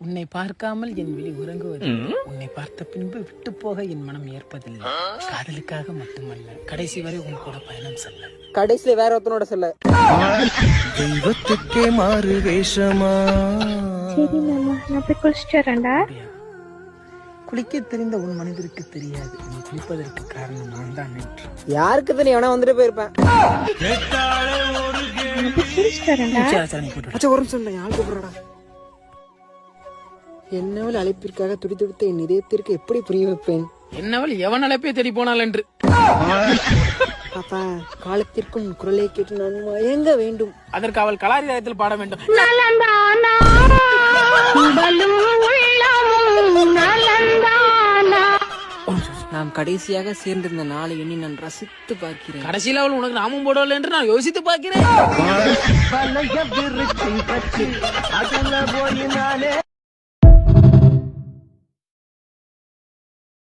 உன்னை பார்க்காமல் என் விழி உறங்குவதில்லை. உன்னை பார்த்த பின்பு விட்டு போக என் மனம் ஏற்பதில்லை. காதலுக்காக மட்டுமல்ல, கடைசி வரை உன் கூட பயணம் செல்ல. கடைசியில வேற ஒருத்தனோட சொல்ல. தெய்வத்துக்கே மாறு வேஷமா. சரி மாமா, நான் போய் குளிச்சுட்டு வரேன்டா. குளிக்க தெரிந்த உன் மனிதருக்கு தெரியாது, நீ குளிப்பதற்கு காரணம் நான் தான் என்று. யாருக்கு தெரியும், எவனா வந்துட்டு போயிருப்பேன். நான் போய் குளிச்சுட்டு வரேன்டா. அச்சா ஒரு நிமிஷம், யாரு கூப்பிடுறா? என்னவள் அழைப்பிற்காக துடிதுடித்த என் இதயத்திற்கு எப்படி புரிய வைப்பேன்? என்னவள் எவன் அழைப்பே தேடி போனாள் என்று. பாப்பா, காலத்திற்கும் குரலை கேட்டு நான் மயங்க வேண்டும். அதற்கு அவள் கலாரி ராயத்தில் பாட வேண்டும். நாம் கடைசியாக சேர்ந்திருந்த நாளை எண்ணி நான் ரசித்து பார்க்கிறேன். கடைசியில் அவள் உனக்கு நாமும் போடவில்லை என்று நான் யோசித்து பார்க்கிறேன்.